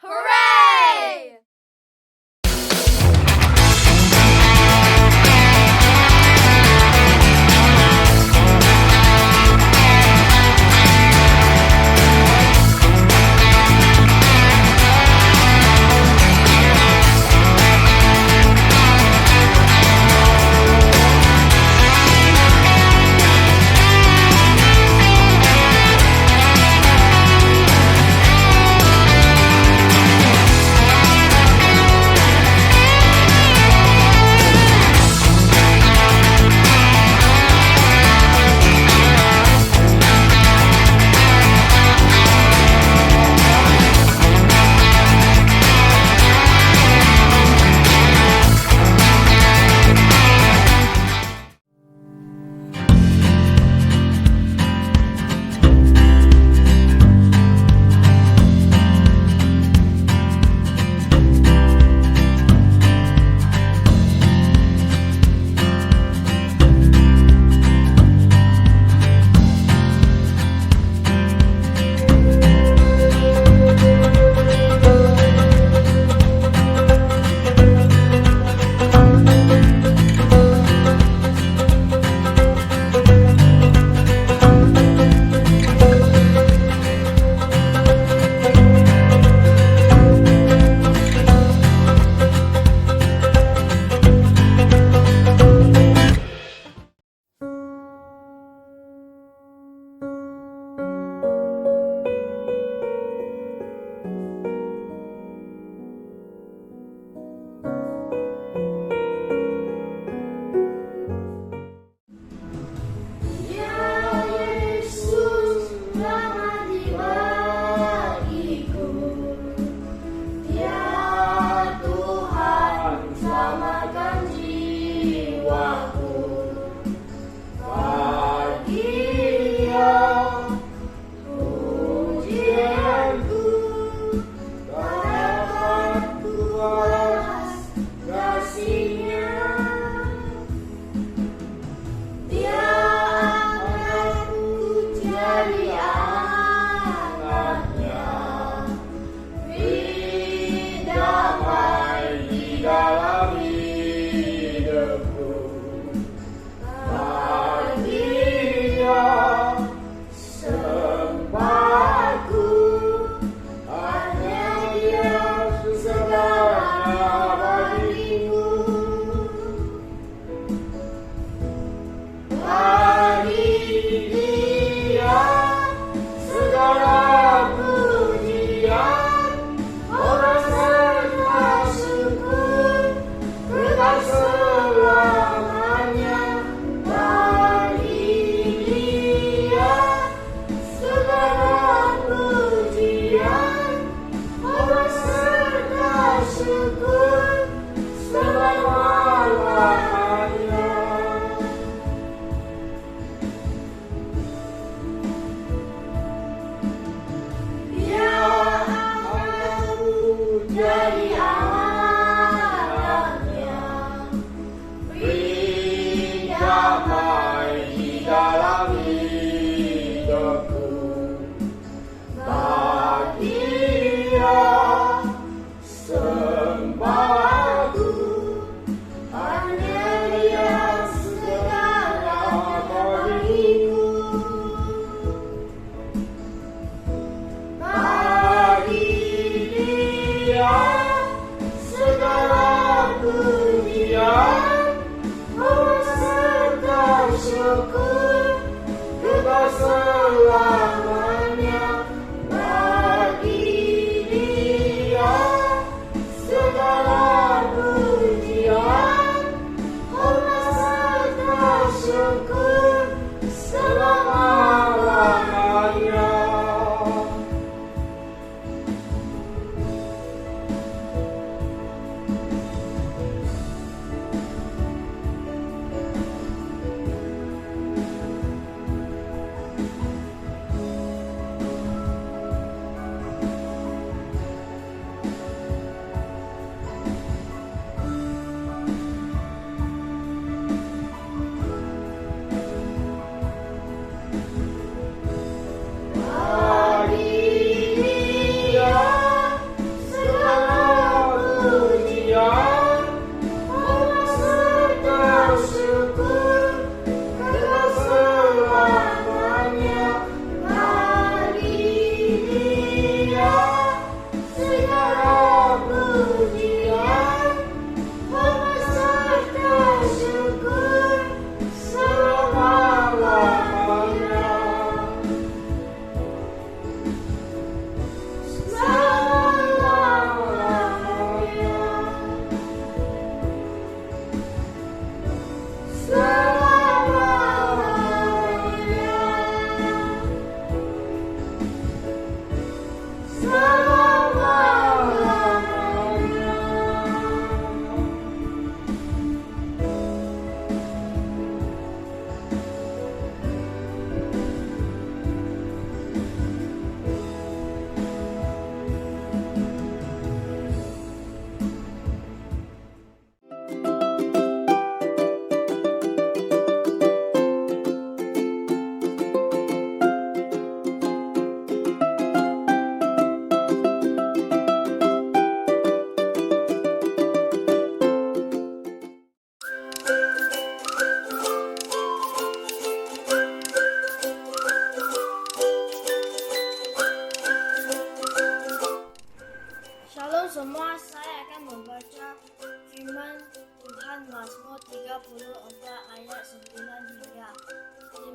Hooray!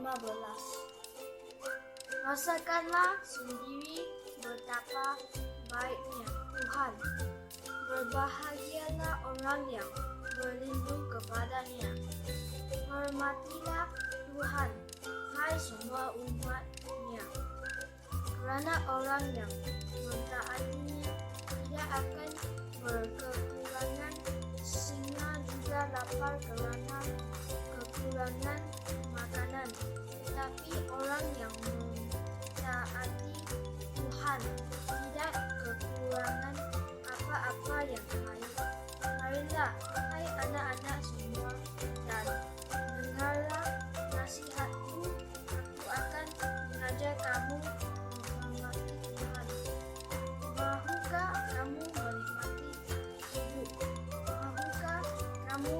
15. Rasakanlah sendiri betapa baiknya Tuhan. Berbahagialah orang yang berlindung kepadanya. Hormatilah Tuhan, hai semua umat-Nya. Kerana orang yang mentaatinya tidak akan berkekurangan, singa juga lapar kerana kekurangan makanan. Tetapi orang yang mentaati Tuhan tidak kekurangan apa-apa yang lain. Marilah, hai anak-anak semua, dan dengarlah nasihatku. Aku akan mengajar kamu menghormati Tuhan. Mahukah kamu menikmati hidup? Mahukah kamu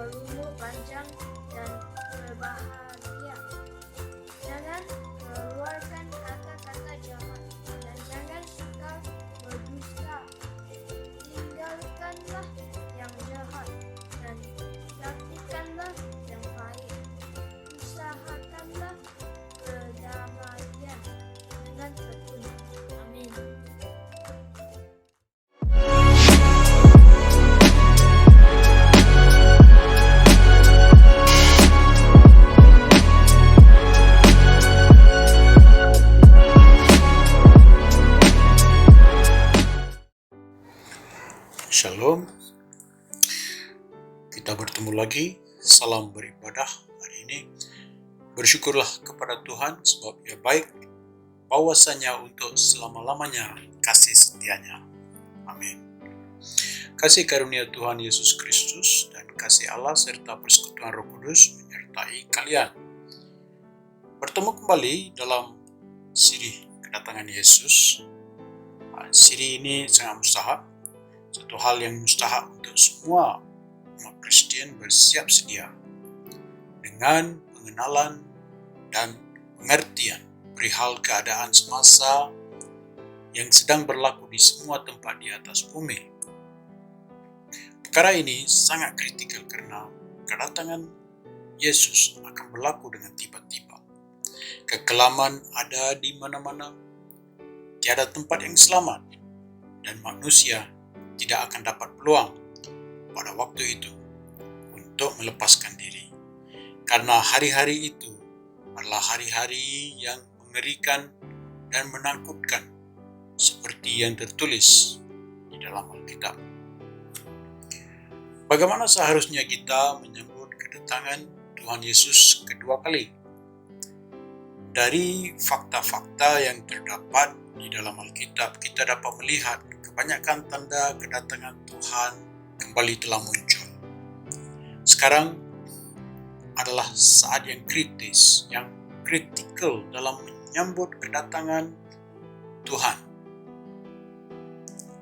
berumur panjang dan berbahagia? Jangan keluarkan kata-kata jahat dan jangan suka berdusta. Tinggalkanlah yang jahat dan lakukanlah yang baik. Usahakanlah kedamaian dengan tekun. Amin. Shalom, kita bertemu lagi. Salam beribadah hari ini. Bersyukurlah kepada Tuhan sebab Ia baik, bahwasanya untuk selama-lamanya kasih setianya. Amin. Kasih karunia Tuhan Yesus Kristus dan kasih Allah serta persekutuan Roh Kudus menyertai kalian. Bertemu kembali dalam siri kedatangan Yesus. Siri ini sangat mustahak. Satu hal yang mustahak untuk semua umat Kristen bersiap sedia dengan pengenalan dan pengertian perihal keadaan semasa yang sedang berlaku di semua tempat di atas bumi. Perkara ini sangat kritikal karena kedatangan Yesus akan berlaku dengan tiba-tiba. Kekelaman ada di mana-mana, tiada tempat yang selamat, dan manusia tidak akan dapat peluang pada waktu itu untuk melepaskan diri. Karena hari-hari itu adalah hari-hari yang mengerikan dan menakutkan seperti yang tertulis di dalam Alkitab. Bagaimana seharusnya kita menyambut kedatangan Tuhan Yesus kedua kali? Dari fakta-fakta yang terdapat di dalam Alkitab, kita dapat melihat kebanyakan tanda kedatangan Tuhan kembali telah muncul. Sekarang adalah saat yang kritis, yang kritikal dalam menyambut kedatangan Tuhan.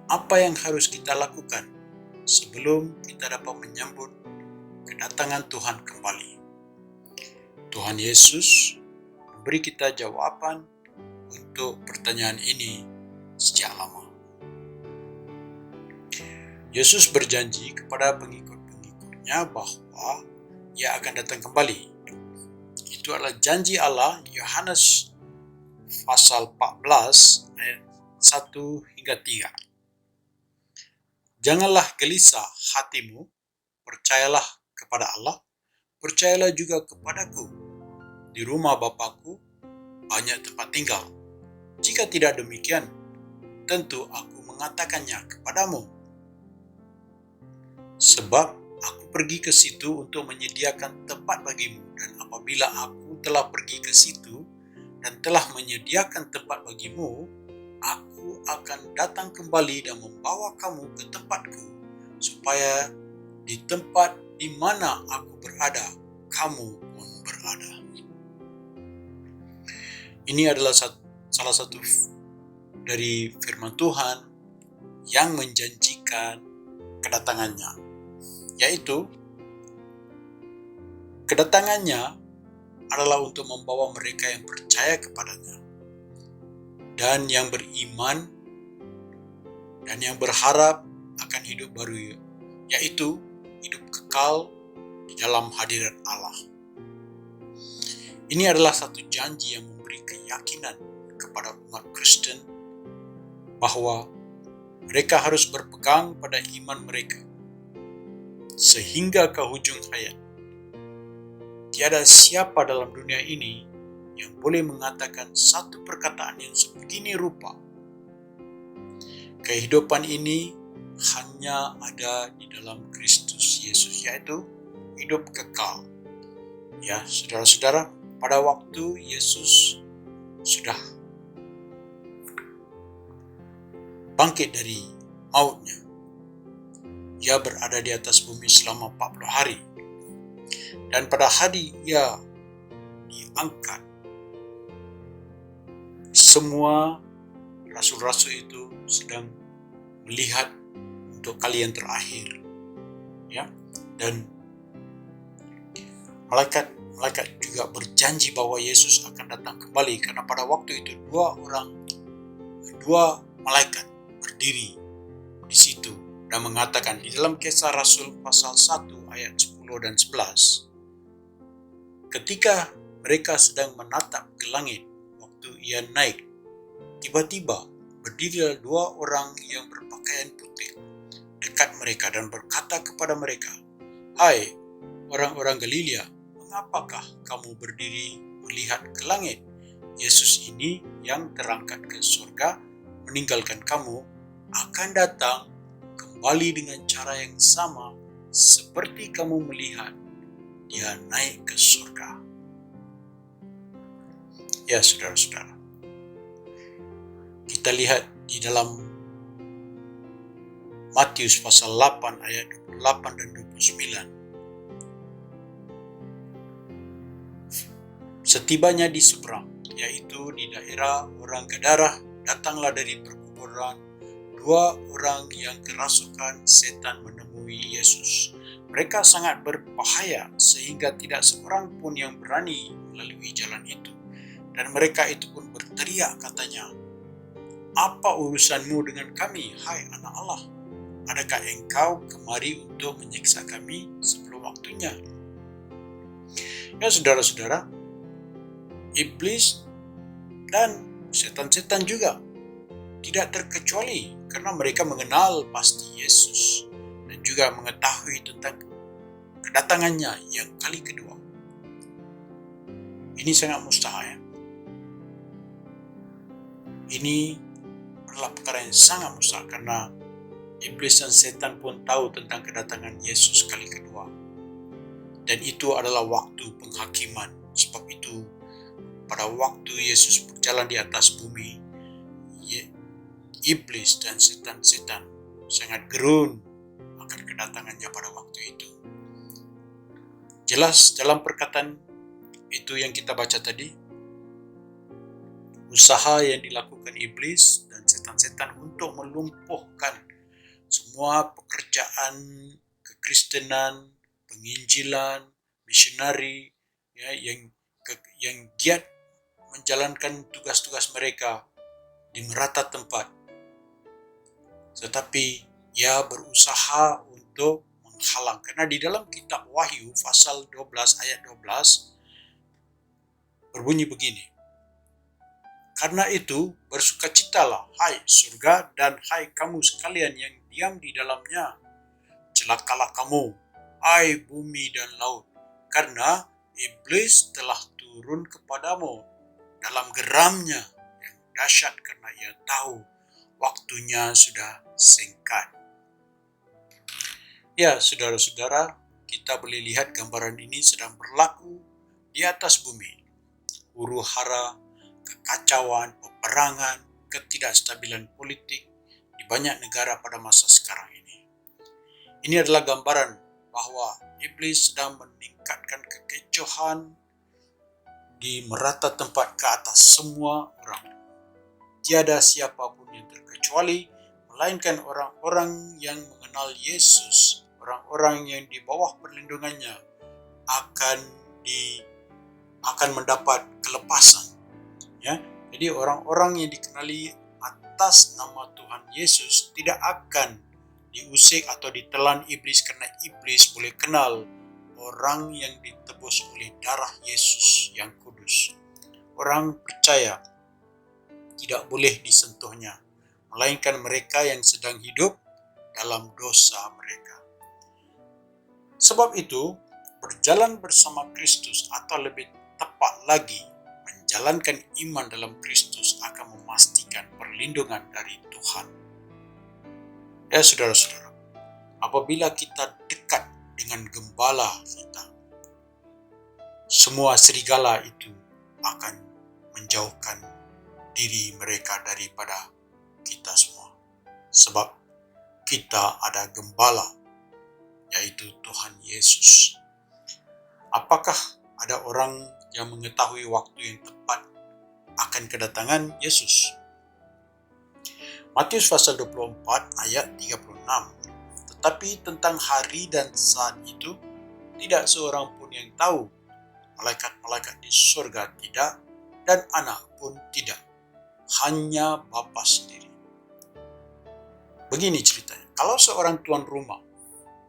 Apa yang harus kita lakukan sebelum kita dapat menyambut kedatangan Tuhan kembali? Tuhan Yesus memberi kita jawaban untuk pertanyaan ini sejak lama. Yesus berjanji kepada pengikut-pengikutnya bahwa Ia akan datang kembali. Itu adalah janji Allah, Yohanes pasal 14 ayat 1 hingga 3. Janganlah gelisah hatimu, percayalah kepada Allah, percayalah juga kepadaku. Di rumah Bapa-Ku banyak tempat tinggal. Jika tidak demikian, tentu aku mengatakannya kepadamu. Sebab aku pergi ke situ untuk menyediakan tempat bagimu, dan apabila aku telah pergi ke situ dan telah menyediakan tempat bagimu, aku akan datang kembali dan membawa kamu ke tempatku, supaya di tempat di mana aku berada, kamu pun berada. Ini adalah salah satu dari firman Tuhan yang menjanjikan kedatangannya, yaitu kedatangannya adalah untuk membawa mereka yang percaya kepadanya dan yang beriman dan yang berharap akan hidup baru, yaitu hidup kekal di dalam hadirat Allah. Ini adalah satu janji yang memberi keyakinan kepada umat Kristen bahwa mereka harus berpegang pada iman mereka sehingga ke hujung hayat. Tiada siapa dalam dunia ini yang boleh mengatakan satu perkataan yang sebegini rupa. Kehidupan ini hanya ada di dalam Kristus Yesus, yaitu hidup kekal. Ya, saudara-saudara, pada waktu Yesus sudah bangkit dari mautnya, ia berada di atas bumi selama 40 hari. Dan pada hari ia diangkat, semua rasul-rasul itu sedang melihat untuk kali yang terakhir. Ya, dan malaikat juga berjanji bahwa Yesus akan datang kembali, karena pada waktu itu dua malaikat berdiri di situ dan mengatakan di dalam Kisah Rasul pasal 1 ayat 10 dan 11, ketika mereka sedang menatap ke langit waktu ia naik, tiba-tiba berdirilah dua orang yang berpakaian putih dekat mereka dan berkata kepada mereka, "Hai orang-orang Galilea, mengapakah kamu berdiri melihat ke langit? Yesus ini yang terangkat ke surga meninggalkan kamu akan datang kembali dengan cara yang sama seperti kamu melihat dia naik ke surga." Ya, saudara-saudara, kita lihat di dalam Matius pasal 8 ayat 28 dan 29. Setibanya di seberang, yaitu di daerah orang Gadara, datanglah dari perkuburan dua orang yang kerasukan setan menemui Yesus. Mereka sangat berbahaya sehingga tidak seorang pun yang berani melalui jalan itu. Dan mereka itu pun berteriak katanya, "Apa urusanmu dengan kami, hai anak Allah? Adakah engkau kemari untuk menyiksa kami sebelum waktunya?" Ya, saudara-saudara, iblis dan setan-setan juga tidak terkecuali karena mereka mengenal pasti Yesus dan juga mengetahui tentang kedatangannya yang kali kedua. Ini sangat mustahil. Ini adalah perkara yang sangat mustahil karena iblis dan setan pun tahu tentang kedatangan Yesus kali kedua. Dan itu adalah waktu penghakiman. Sebab itu pada waktu Yesus berjalan di atas bumi, iblis dan setan-setan sangat gerun akan kedatangannya pada waktu itu. Jelas dalam perkataan itu yang kita baca tadi, usaha yang dilakukan iblis dan setan-setan untuk melumpuhkan semua pekerjaan kekristenan, penginjilan, misionari, ya, yang giat menjalankan tugas-tugas mereka di merata tempat. Tetapi ia berusaha untuk menghalang. Karena di dalam kitab Wahyu pasal 12 ayat 12 berbunyi begini, "Karena itu bersukacitalah, hai surga, dan hai kamu sekalian yang diam di dalamnya. Celakalah kamu, hai bumi dan laut, karena iblis telah turun kepadamu dalam geramnya yang dahsyat karena ia tahu waktunya sudah singkat." Ya, saudara-saudara, kita boleh lihat gambaran ini sedang berlaku di atas bumi. Huru-hara, kekacauan, peperangan, ketidakstabilan politik di banyak negara pada masa sekarang ini. Ini adalah gambaran bahwa iblis sedang meningkatkan kekecewaan di merata tempat ke atas semua orang. Tiada siapapun yang terkecuali, melainkan orang-orang yang mengenal Yesus, orang-orang yang di bawah perlindungannya akan mendapat kelepasan. Ya, jadi orang-orang yang dikenali atas nama Tuhan Yesus tidak akan diusik atau ditelan iblis, karena iblis boleh kenal orang yang ditebus oleh darah Yesus yang kudus. Orang percaya tidak boleh disentuhnya, melainkan mereka yang sedang hidup dalam dosa mereka. Sebab itu, berjalan bersama Kristus atau lebih tepat lagi, menjalankan iman dalam Kristus akan memastikan perlindungan dari Tuhan. Ya saudara-saudara, apabila kita dekat dengan gembala kita, semua serigala itu akan menjauhkan diri mereka daripada kita semua. Sebab kita ada gembala, yaitu Tuhan Yesus. Apakah ada orang yang mengetahui waktu yang tepat akan kedatangan Yesus? Matius pasal 24 ayat 36. Tetapi tentang hari dan saat itu, tidak seorang pun yang tahu. Malaikat-malaikat di surga tidak, dan anak pun tidak. Hanya Bapa sendiri. Begini ceritanya. Kalau seorang tuan rumah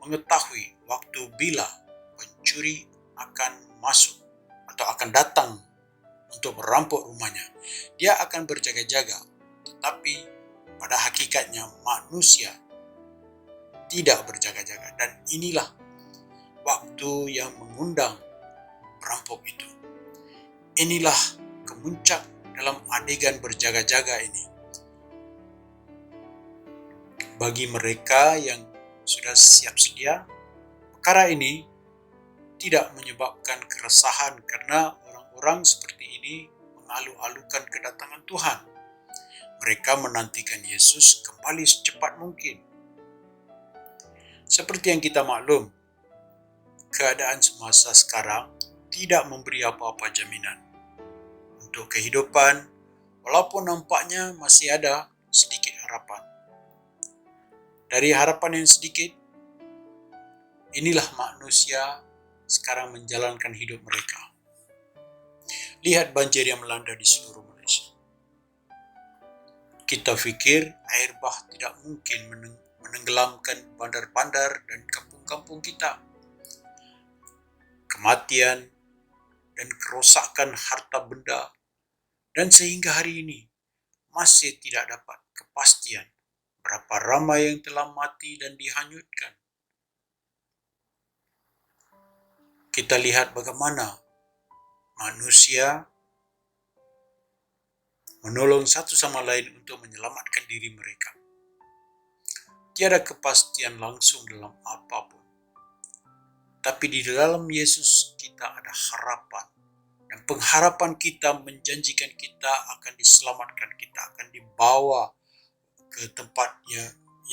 mengetahui waktu bila pencuri akan masuk atau akan datang untuk merampok rumahnya, dia akan berjaga-jaga. Tetapi pada hakikatnya manusia tidak berjaga-jaga, dan inilah waktu yang mengundang perampok itu. Inilah kemuncak dalam adegan berjaga-jaga ini. Bagi mereka yang sudah siap sedia, perkara ini tidak menyebabkan keresahan karena orang-orang seperti ini mengalu-alukan kedatangan Tuhan. Mereka menantikan Yesus kembali secepat mungkin. Seperti yang kita maklum, keadaan semasa sekarang tidak memberi apa-apa jaminan untuk kehidupan, walaupun nampaknya masih ada sedikit harapan. Dari harapan yang sedikit, inilah manusia sekarang menjalankan hidup mereka. Lihat banjir yang melanda di seluruh Malaysia. Kita pikir air bah tidak mungkin menenggelamkan bandar-bandar dan kampung-kampung kita. Kematian dan kerosakan harta benda, dan sehingga hari ini masih tidak dapat kepastian berapa ramai yang telah mati dan dihanyutkan. Kita lihat bagaimana manusia menolong satu sama lain untuk menyelamatkan diri mereka. Tiada kepastian langsung dalam apapun. Tapi di dalam Yesus kita ada harapan. Dan pengharapan kita menjanjikan kita akan diselamatkan. Kita akan dibawa ke tempat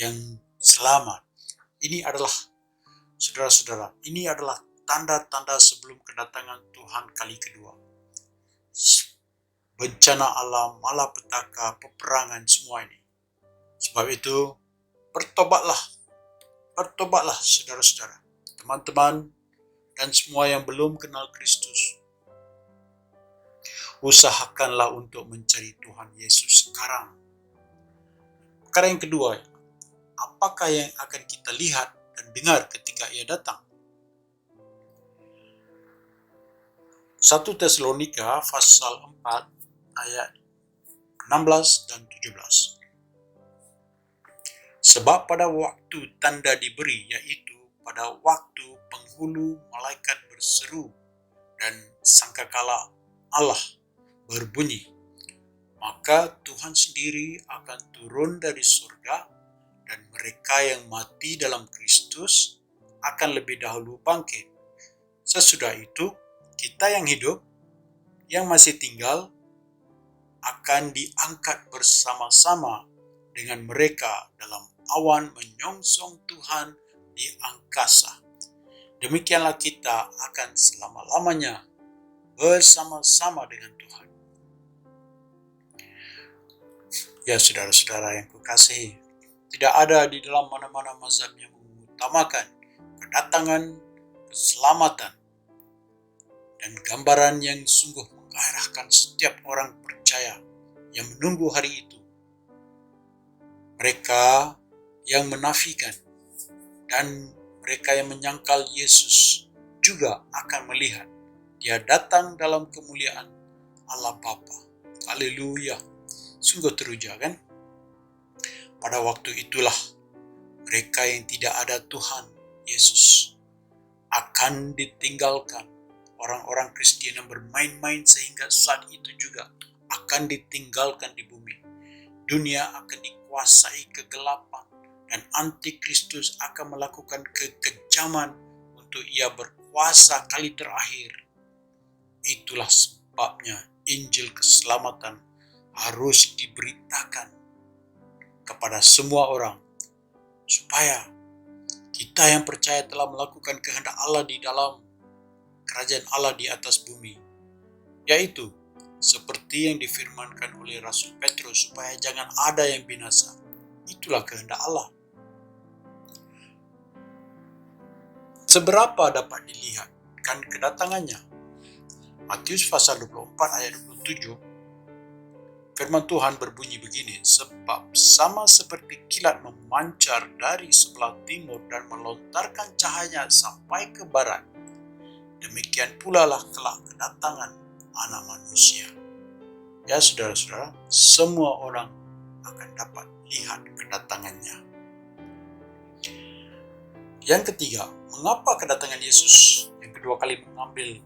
yang selamat. Ini adalah, saudara-saudara, ini adalah tanda-tanda sebelum kedatangan Tuhan kali kedua. Bencana alam, malapetaka, peperangan, semua ini. Sebab itu, bertobatlah saudara-saudara, teman-teman, dan semua yang belum kenal Kristus. Usahakanlah untuk mencari Tuhan Yesus sekarang. Perkara yang kedua, apakah yang akan kita lihat dan dengar ketika Ia datang? 1 Tesalonika pasal 4 ayat 16 dan 17. Sebab pada waktu tanda diberi, yaitu pada waktu penghulu malaikat berseru dan sangkakala Allah berbunyi, maka Tuhan sendiri akan turun dari surga, dan mereka yang mati dalam Kristus akan lebih dahulu bangkit. Sesudah itu, kita yang hidup, yang masih tinggal, akan diangkat bersama-sama dengan mereka dalam awan menyongsong Tuhan di angkasa. Demikianlah kita akan selama-lamanya bersama-sama dengan Tuhan. Ya saudara-saudara yang kukasihi, tidak ada di dalam mana-mana mazhab yang mengutamakan kedatangan, keselamatan, dan gambaran yang sungguh menggairahkan setiap orang percaya yang menunggu hari itu. Mereka yang menafikan dan mereka yang menyangkal Yesus juga akan melihat Dia datang dalam kemuliaan Allah Bapa. Haleluya. Sungguh teruja kan? Pada waktu itulah mereka yang tidak ada Tuhan Yesus akan ditinggalkan. Orang-orang Kristen yang bermain-main sehingga saat itu juga akan ditinggalkan di bumi. Dunia akan dikuasai kegelapan dan antikristus akan melakukan kekejaman untuk ia berkuasa kali terakhir. Itulah sebabnya Injil keselamatan harus diberitakan kepada semua orang, supaya kita yang percaya telah melakukan kehendak Allah di dalam kerajaan Allah di atas bumi, yaitu seperti yang difirmankan oleh Rasul Petrus, supaya jangan ada yang binasa. Itulah kehendak Allah. Seberapa dapat dilihat kan kedatangannya? Matius pasal 24 ayat 27, firman Tuhan berbunyi begini, sebab sama seperti kilat memancar dari sebelah timur dan melontarkan cahayanya sampai ke barat, demikian pula lah kelak kedatangan Anak Manusia. Ya saudara-saudara, semua orang akan dapat lihat kedatangannya. Yang ketiga, mengapa kedatangan Yesus yang kedua kali mengambil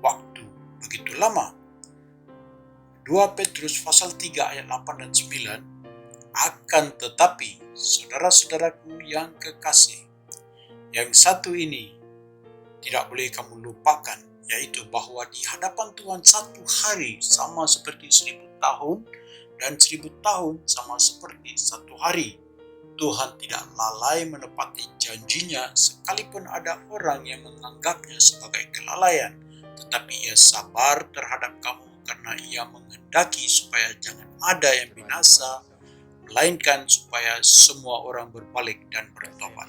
waktu begitu lama? 2 Petrus pasal 3 ayat 8 dan 9, akan tetapi saudara-saudaraku yang kekasih, yang satu ini tidak boleh kamu lupakan, yaitu bahwa di hadapan Tuhan satu hari sama seperti 1000 tahun dan 1000 tahun sama seperti satu hari. Tuhan tidak lalai menepati janjinya sekalipun ada orang yang menganggapnya sebagai kelalaian, tetapi Ia sabar terhadap kamu karena Ia menghendaki supaya jangan ada yang binasa, melainkan supaya semua orang berbalik dan bertobat.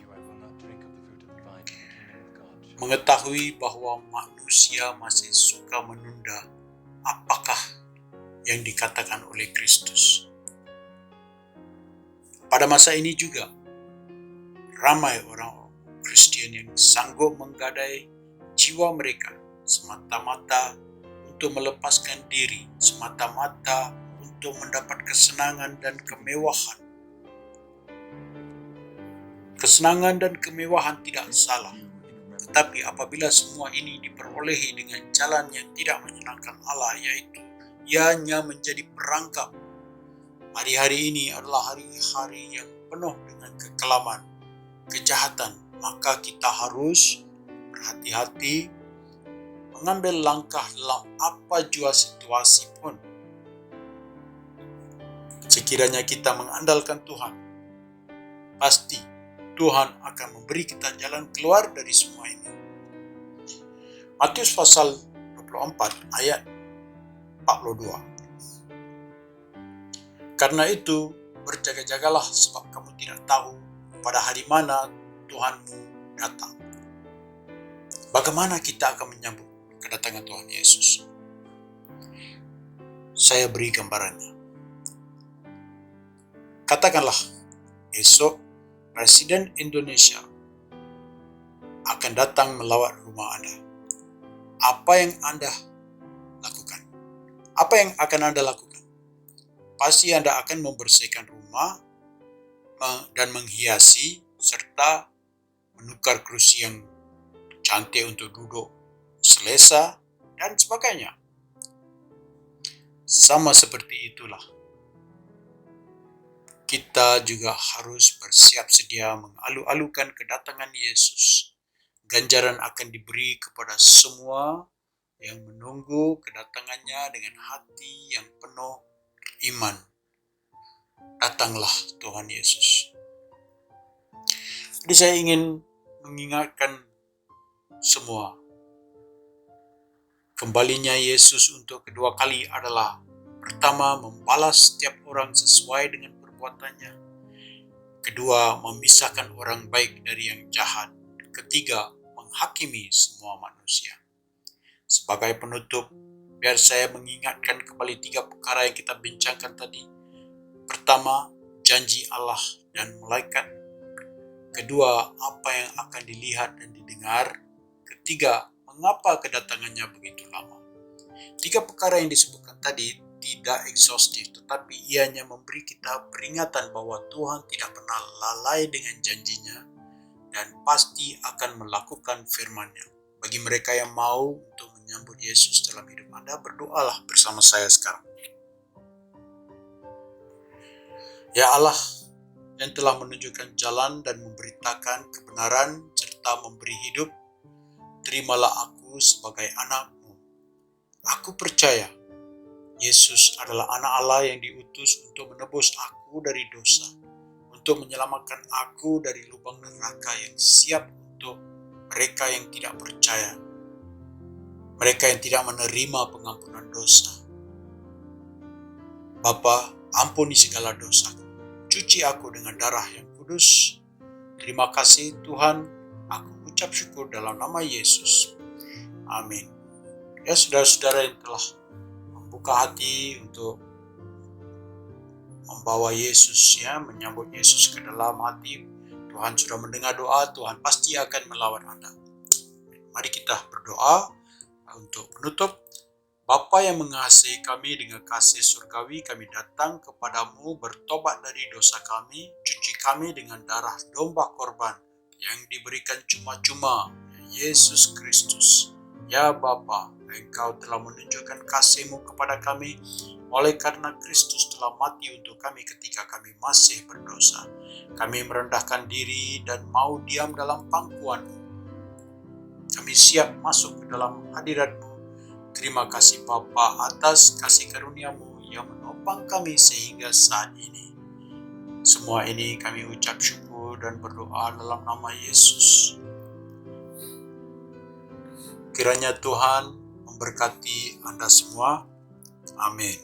Mengetahui bahwa manusia masih suka menunda apakah yang dikatakan oleh Kristus. Pada masa ini juga, ramai orang Kristen yang sanggup menggadai jiwa mereka semata-mata untuk melepaskan diri, semata-mata untuk mendapat kesenangan dan kemewahan. Kesenangan dan kemewahan tidak salah, tetapi apabila semua ini diperolehi dengan jalan yang tidak menyenangkan Allah, yaitu ianya menjadi perangkap. Hari-hari ini adalah hari-hari yang penuh dengan kekelaman, kejahatan, maka kita harus berhati-hati mengambil langkah dalam apa jua situasi pun. Sekiranya kita mengandalkan Tuhan, pasti Tuhan akan memberi kita jalan keluar dari semua ini. Matius pasal 24 ayat 42. Karena itu, berjaga-jagalah sebab kamu tidak tahu pada hari mana Tuhanmu datang. Bagaimana kita akan menyambut kedatangan Tuhan Yesus? Saya beri gambarannya. Katakanlah, esok Presiden Indonesia akan datang melawat rumah Anda. Apa yang Anda lakukan? Apa yang akan Anda lakukan? Pasti Anda akan membersihkan rumah dan menghiasi serta menukar kursi yang cantik untuk duduk, selesa, dan sebagainya. Sama seperti itulah, kita juga harus bersiap sedia mengalu-alukan kedatangan Yesus. Ganjaran akan diberi kepada semua yang menunggu kedatangannya dengan hati yang penuh iman. Datanglah Tuhan Yesus. Jadi saya ingin mengingatkan semua, kembalinya Yesus untuk kedua kali adalah pertama, membalas setiap orang sesuai dengan perbuatannya. Kedua, memisahkan orang baik dari yang jahat. Ketiga, menghakimi semua manusia. Sebagai penutup, biar saya mengingatkan kembali 3 perkara yang kita bincangkan tadi. Pertama, janji Allah dan malaikat. Kedua, apa yang akan dilihat dan didengar. Ketiga, mengapa kedatangannya begitu lama? 3 perkara yang disebutkan tadi tidak ekshaustif, tetapi ianya memberi kita peringatan bahwa Tuhan tidak pernah lalai dengan janjinya dan pasti akan melakukan firman-Nya. Bagi mereka yang mau untuk menyambut Yesus dalam hidup Anda, berdoalah bersama saya sekarang. Ya Allah, yang telah menunjukkan jalan dan memberitakan kebenaran serta memberi hidup, terimalah aku sebagai anak-Mu. Aku percaya Yesus adalah anak Allah yang diutus untuk menebus aku dari dosa, untuk menyelamatkan aku dari lubang neraka yang siap untuk mereka yang tidak percaya, mereka yang tidak menerima pengampunan dosa. Bapa, ampuni segala dosaku, cuci aku dengan darah yang kudus. Terima kasih Tuhan, aku ucap syukur dalam nama Yesus. Amin. Ya saudara-saudara yang telah membuka hati untuk membawa Yesus, ya, menyambut Yesus ke dalam hati, Tuhan sudah mendengar doa, Tuhan pasti akan melawat Anda. Mari kita berdoa untuk penutup. Bapa yang mengasihi kami dengan kasih surgawi, kami datang kepadamu bertobat dari dosa kami, cuci kami dengan darah domba korban yang diberikan cuma-cuma, Yesus Kristus. Ya Bapa, Engkau telah menunjukkan kasih-Mu kepada kami, oleh karena Kristus telah mati untuk kami ketika kami masih berdosa. Kami merendahkan diri dan mau diam dalam pangkuan-Mu. Kami siap masuk ke dalam hadirat-Mu. Terima kasih Bapa atas kasih karunia-Mu yang menopang kami sehingga saat ini. Semua ini kami ucap syukur dan berdoa dalam nama Yesus. Kiranya Tuhan memberkati Anda semua. Amin.